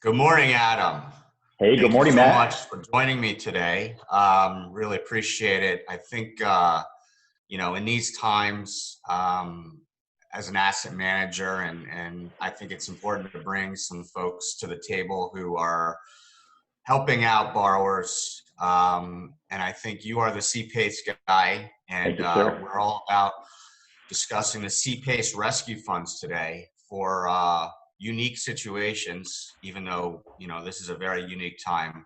Good morning, Adam. Hey, good Thank you morning, so much Matt. for joining me today. Really appreciate it. I think, in these times, as an asset manager, and I think it's important to bring some folks to the table who are helping out borrowers. And I think you are the CPACE guy, and Thank you, sir. we're all about discussing the CPACE rescue funds today for unique situations, even though, this is a very unique time.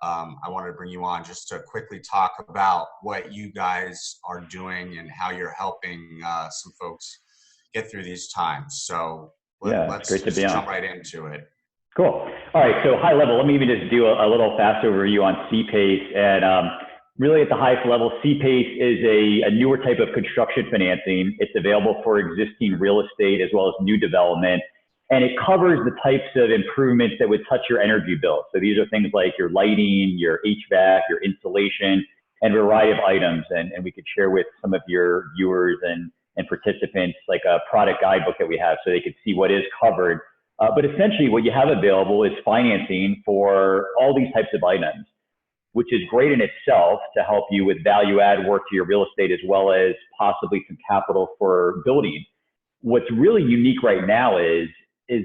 I wanted to bring you on just to quickly talk about what you guys are doing and how you're helping some folks get through these times. So Yeah, it's let's great to be just on. jump right into it. Cool. All right, so high level, let me even just do a little fast overview on CPACE. And really at the highest level, CPACE is a newer type of construction financing. It's available for existing real estate as well as new development. And it covers the types of improvements that would touch your energy bill. So these are things like your lighting, your HVAC, your insulation, and a variety of items. And we could share with some of your viewers and participants like a product guidebook that we have so they could see what is covered. But essentially what you have available is financing for all these types of items, which is great in itself to help you with value add work to your real estate as well as possibly some capital for building. What's really unique right now is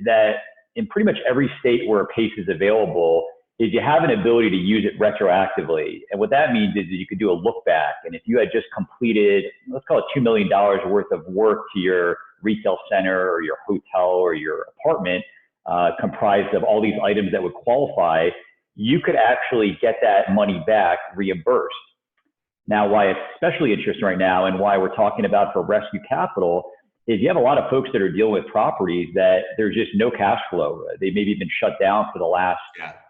that in pretty much every state where PACE is available is you have an ability to use it retroactively. And what that means is that you could do a look back. And if you had just completed, let's call it $2 million worth of work to your retail center or your hotel or your apartment, comprised of all these items that would qualify, you could actually get that money back reimbursed. Now, why it's especially interesting right now and why we're talking about for rescue capital is you have a lot of folks that are dealing with properties that there's just no cash flow. They maybe been shut down for the last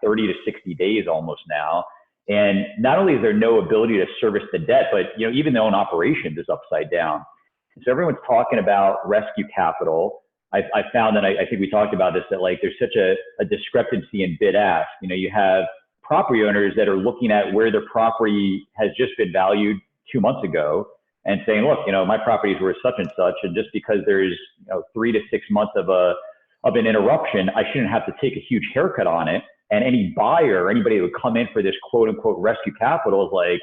30 to 60 days almost now. And not only is there no ability to service the debt, but even their own operations is upside down. So everyone's talking about rescue capital. I found that I think we talked about this, that like there's such a discrepancy in bid ask. You have property owners that are looking at where their property has just been valued 2 months ago and saying, look, my property is worth such and such, and just because there's 3 to 6 months of an interruption, I shouldn't have to take a huge haircut on it. And any buyer or anybody that would come in for this quote unquote rescue capital is like,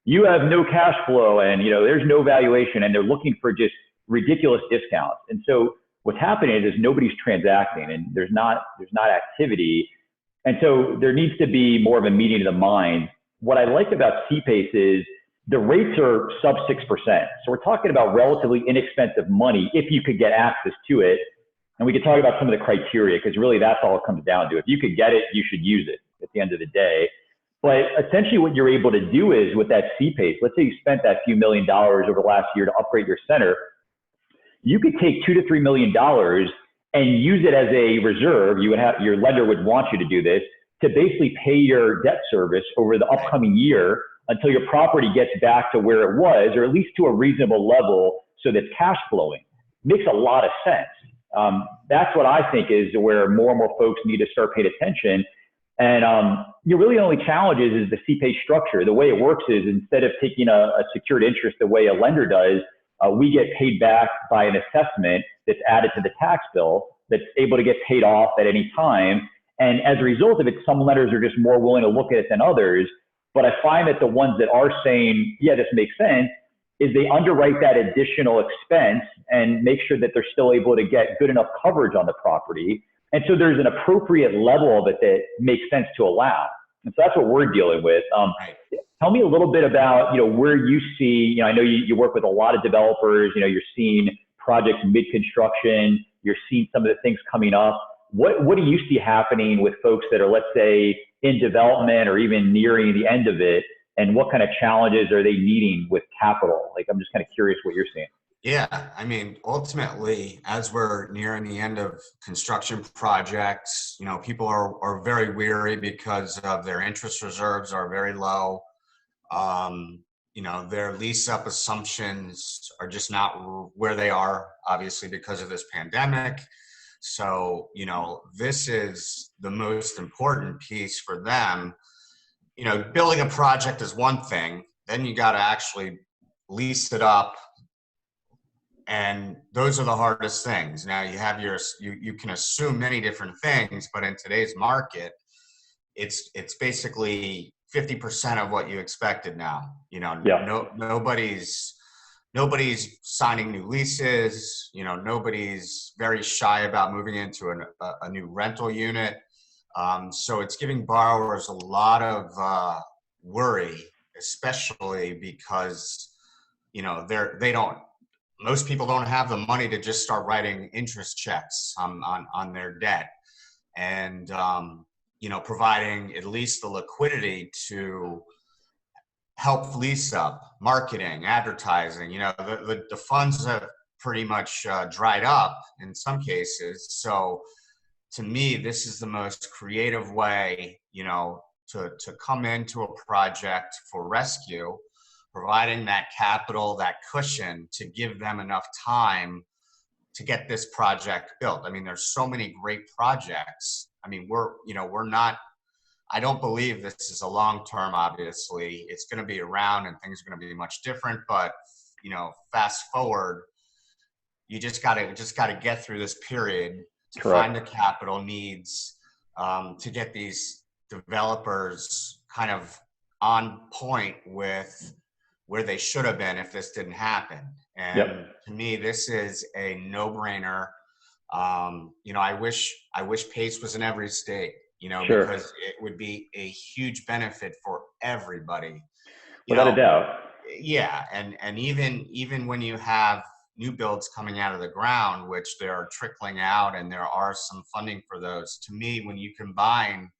you have no cash flow and there's no valuation, and they're looking for just ridiculous discounts. And so what's happening is nobody's transacting and there's not activity. And so there needs to be more of a meeting of the mind. What I like about CPACE is the rates are sub 6%. So we're talking about relatively inexpensive money if you could get access to it. And we could talk about some of the criteria, because really that's all it comes down to. If you could get it, you should use it at the end of the day. But essentially what you're able to do is with that CPACE, let's say you spent that few $1 million over the last year to upgrade your center, you could take $2 to $3 million and use it as a reserve. Your lender would want you to do this to basically pay your debt service over the upcoming year until your property gets back to where it was, or at least to a reasonable level so that's cash flowing. Makes a lot of sense. That's what I think is where more and more folks need to start paying attention. And really the only challenge is the CPACE structure. The way it works is instead of taking a secured interest the way a lender does, we get paid back by an assessment that's added to the tax bill that's able to get paid off at any time. And as a result of it, some lenders are just more willing to look at it than others. But I find that the ones that are saying, yeah, this makes sense, is they underwrite that additional expense and make sure that they're still able to get good enough coverage on the property. And so there's an appropriate level of it that makes sense to allow. And so that's what we're dealing with. Tell me a little bit about, where you see, I know you work with a lot of developers, you're seeing projects mid-construction, you're seeing some of the things coming up. What do you see happening with folks that are, let's say, in development or even nearing the end of it? And what kind of challenges are they needing with capital? Like, I'm just kind of curious what you're seeing. Yeah, ultimately, as we're nearing the end of construction projects, people are very weary because of their interest reserves are very low. Their lease up assumptions are just not where they are, obviously, because of this pandemic. So, this is the most important piece for them. Building a project is one thing, then you got to actually lease it up And those are the hardest things. Now you have you can assume many different things, but in today's market, it's basically 50% of what you expected now. Yeah. Nobody's signing new leases. Nobody's very shy about moving into a new rental unit. So it's giving borrowers a lot of worry, especially because they don't. Most people don't have the money to just start writing interest checks on their debt, and providing at least the liquidity to help lease up, marketing, advertising. The funds have pretty much dried up in some cases. So to me, this is the most creative way, to come into a project for rescue, providing that capital, that cushion to give them enough time to get this project built. I mean, there's so many great projects. I mean, we're not, I don't believe this is a long-term, obviously. It's going to be around and things are going to be much different, but, fast forward, you just got to get through this period to Correct. find the capital needs, to get these developers kind of on point with where they should have been if this didn't happen. And Yep. to me, this is a no-brainer. I wish PACE was in every state, Sure. because it would be a huge benefit for everybody. Without a doubt. Yeah, and even when you have new builds coming out of the ground, which they are trickling out, and there are some funding for those. To me, when you combine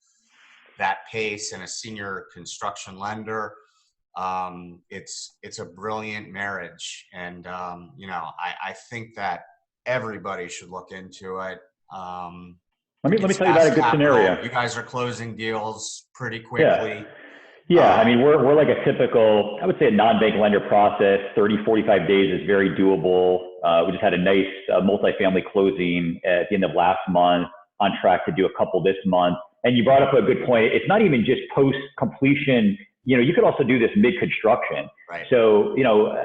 that PACE and a senior construction lender, it's a brilliant marriage, and I think that everybody should look into it. Let me tell you about a good scenario. You guys are closing deals pretty quickly. Yeah, I mean, we're like a typical, I would say a non-bank lender process. 30, 45 days is very doable. We just had a nice multifamily closing at the end of last month, on track to do a couple this month. And you brought up a good point. It's not even just post-completion. You could also do this mid-construction. Right. So,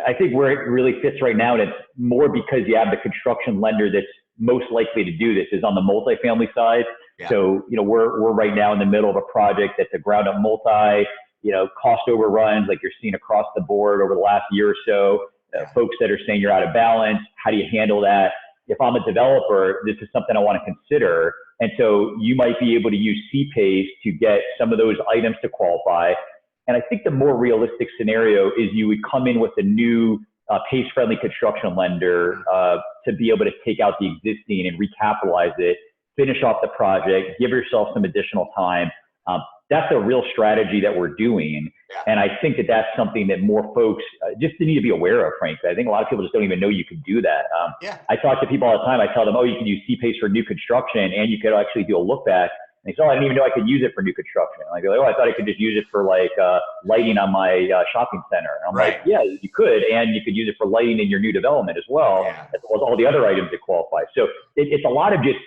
I think where it really fits right now, and it's more because you have the construction lender that's most likely to do this, is on the multifamily side. Yeah. So, we're right now in the middle of a project that's a ground up multi, cost overruns like you're seeing across the board over the last year or so. Folks that are saying you're out of balance, how do you handle that? If I'm a developer, this is something I want to consider. And so you might be able to use CPACE to get some of those items to qualify. And I think the more realistic scenario is you would come in with a new PACE-friendly construction lender to be able to take out the existing and recapitalize it, finish off the project, give yourself some additional time. That's a real strategy that we're doing. Yeah. And I think that that's something that more folks just need to be aware of, frankly. I think a lot of people just don't even know you can do that. I talk to people all the time. I tell them, you can use CPACE for new construction, and you could actually do a look back. And they say, I didn't even know I could use it for new construction. I go, I thought I could just use it for lighting on my shopping center. And I'm like, yeah, you could, and you could use it for lighting in your new development as well, as well as all the other items that qualify. So it's a lot of just,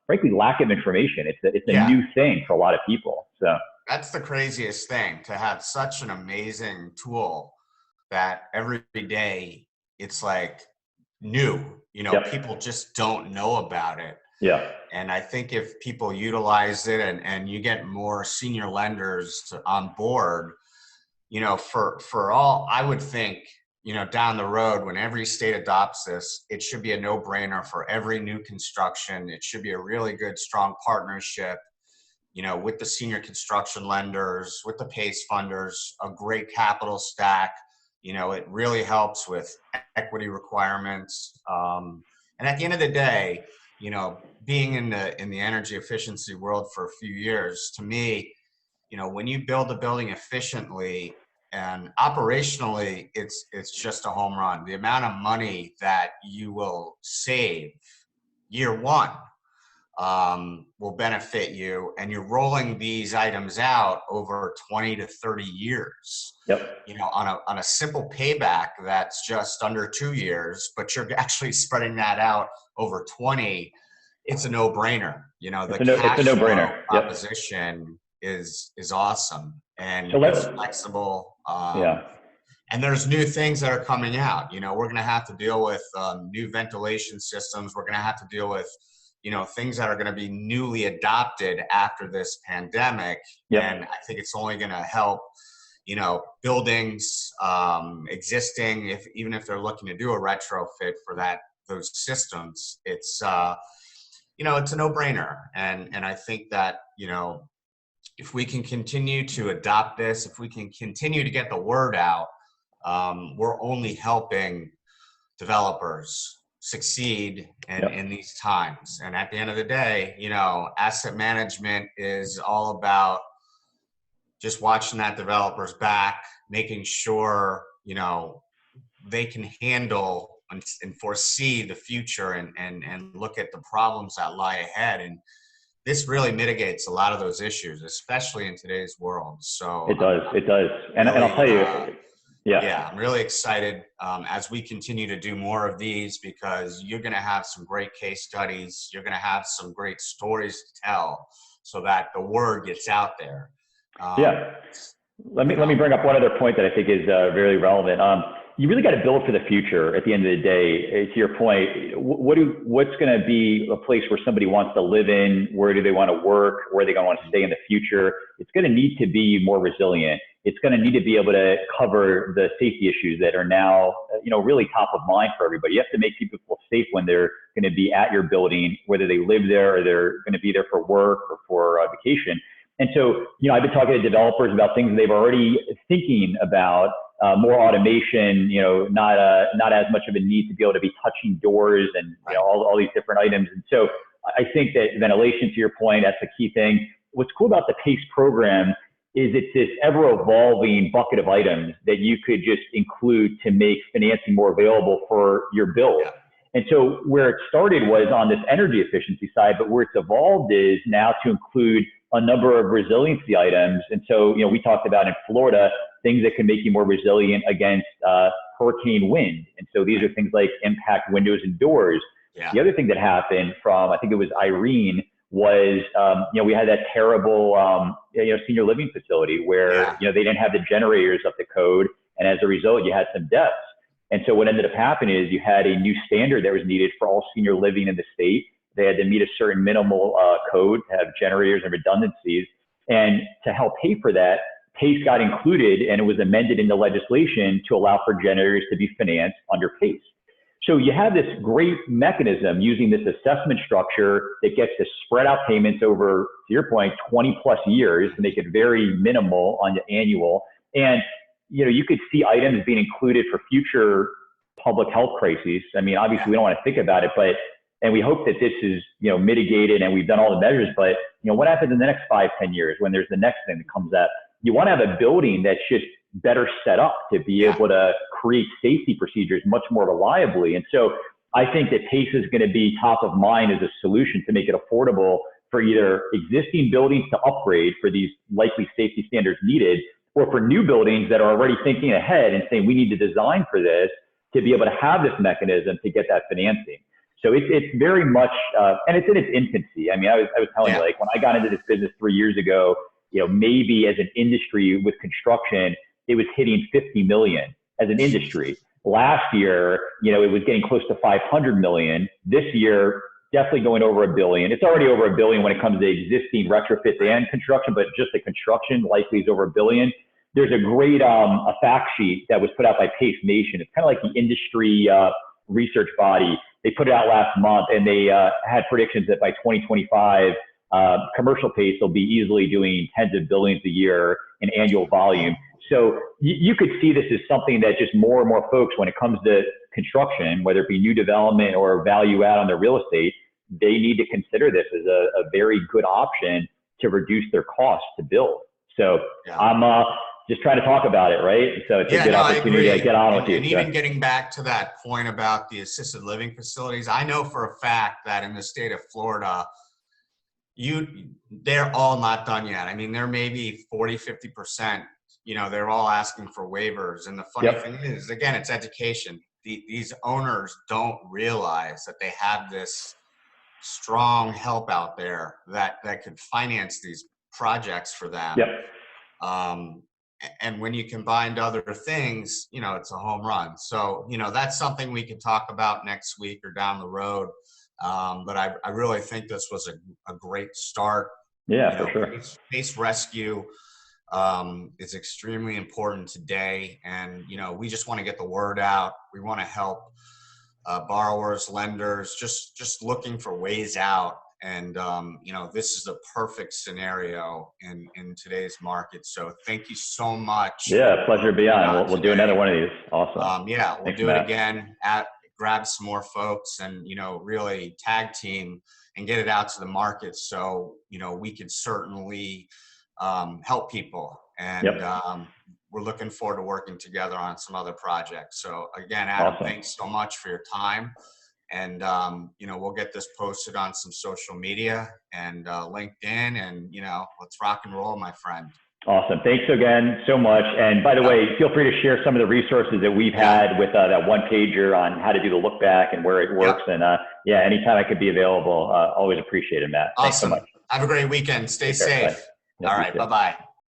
frankly, lack of information. It's a new thing for a lot of people. So that's the craziest thing, to have such an amazing tool that every day it's like new. People just don't know about it. Yeah. And I think if people utilize it and you get more senior lenders on board, for all, I would think, down the road, when every state adopts this, it should be a no-brainer for every new construction. It should be a really good, strong partnership, with the senior construction lenders, with the PACE funders, a great capital stack. It really helps with equity requirements. And at the end of the day, being in the energy efficiency world for a few years, to me, when you build a building efficiently and operationally, it's just a home run. The amount of money that you will save year one will benefit you, and you're rolling these items out over 20 to 30 years. Yep. On a simple payback that's just under 2 years, but you're actually spreading that out over 20. It's a no-brainer. The cash flow proposition is awesome, and it's flexible. And there's new things that are coming out. You know, we're going to have to deal with new ventilation systems. We're going to have to deal with, you know, things that are going to be newly adopted after this pandemic. Yep. And I think it's only going to help, you know, buildings existing, if even if they're looking to do a retrofit for those systems, it's you know, it's a no-brainer. And I think that, you know, if we can continue to adopt this, if we can continue to get the word out, we're only helping developers succeed in these times. And at the end of the day, you know, asset management is all about just watching that developer's back, making sure, you know, they can handle and foresee the future and look at the problems that lie ahead. And this really mitigates a lot of those issues, especially in today's world. So it does. And I'll tell you, yeah, I'm really excited as we continue to do more of these, because you're going to have some great case studies. You're going to have some great stories to tell so that the word gets out there. Let me bring up one other point that I think is very relevant. You really got to build for the future at the end of the day. To your point, what's going to be a place where somebody wants to live in? Where do they want to work? Where are they going to want to stay in the future? It's going to need to be more resilient. It's going to need to be able to cover the safety issues that are now, you know, really top of mind for everybody. You have to make people feel safe when they're going to be at your building, whether they live there or they're going to be there for work or for vacation. And so, you know, I've been talking to developers about things they've already thinking about, more automation, you know, not as much of a need to be able to be touching doors and, you know, all these different items. And so I think that ventilation, to your point, that's a key thing. What's cool about the PACE program is it's this ever evolving bucket of items that you could just include to make financing more available for your build. And so where it started was on this energy efficiency side, but where it's evolved is now to include a number of resiliency items. And so, you know, we talked about in Florida, things that can make you more resilient against hurricane wind. And so these are things like impact windows and doors. The other thing that happened from, I think it was Irene, was, you know, we had that terrible, you know, senior living facility where, you know, they didn't have the generators up to code. And as a result, you had some deaths. And so what ended up happening is you had a new standard that was needed for all senior living in the state. They had to meet a certain minimal code to have generators and redundancies. And to help pay for that, PACE got included, and it was amended into legislation to allow for generators to be financed under PACE. So you have this great mechanism using this assessment structure that gets to spread out payments over, to your point, 20 plus years to make it very minimal on the annual. And, you know, you could see items being included for future public health crises. I mean, obviously we don't want to think about it, but, and we hope that this is, you know, mitigated and we've done all the measures, but, you know, what happens in the next 5-10 years when there's the next thing that comes up? You want to have a building that's just better set up to be able to create safety procedures much more reliably. And so I think that PACE is going to be top of mind as a solution to make it affordable for either existing buildings to upgrade for these likely safety standards needed, or for new buildings that are already thinking ahead and saying, we need to design for this to be able to have this mechanism to get that financing. So it's very much, and it's in its infancy. I mean, I was telling you, like, when I got into this business 3 years ago, you know, maybe as an industry with construction, it was hitting 50 million as an industry. Last year, you know, it was getting close to 500 million. This year, definitely going over $1 billion. It's already over $1 billion when it comes to existing retrofits and construction, but just the construction likely is over $1 billion. There's a great a fact sheet that was put out by Pace Nation. It's kind of like the industry research body. They put it out last month, and they had predictions that by 2025, commercial PACE will be easily doing tens of billions a year in annual volume. So you could see this as something that just more and more folks, when it comes to construction, whether it be new development or value add on their real estate, they need to consider this as a very good option to reduce their costs to build. So I'm just trying to talk about it, right? So it's a good opportunity to get on with you. And even getting back to that point about the assisted living facilities, I know for a fact that in the state of Florida, they're all not done yet. I mean, there may be 40, 50%, you know, they're all asking for waivers. And the funny thing is, again, it's education. These owners don't realize that they have this strong help out there that could finance these projects for them. and when you combine other things, you know, it's a home run. So, you know, that's something we can talk about next week or down the road. But I really think this was a great start. Yeah, You for know, sure. pace rescue is extremely important today. And, you know, we just want to get the word out. We want to help borrowers, lenders, just looking for ways out. And, you know, this is a perfect scenario in today's market. So thank you so much Yeah, pleasure to be being on. on We'll do another today. one of these. Awesome. Yeah, we'll Thanks, do it Matt. again, grab some more folks and, you know, really tag team and get it out to the market. So, you know, we could certainly help people. And Yep. we're looking forward to working together on some other projects. So again, Adam, Awesome. thanks so much for your time. And, you know, we'll get this posted on some social media and LinkedIn, and, you know, let's rock and roll, my friend. Awesome. Thanks again so much. And by the Yep. way, feel free to share some of the resources that we've Yeah. had with that one pager on how to do the look back and where it works. Yep. And yeah, anytime I could be available, always appreciate it, Matt. Thanks so Awesome. much. Have a great weekend. Stay Take care. Bye. safe. Yep, All you right. too. Bye-bye.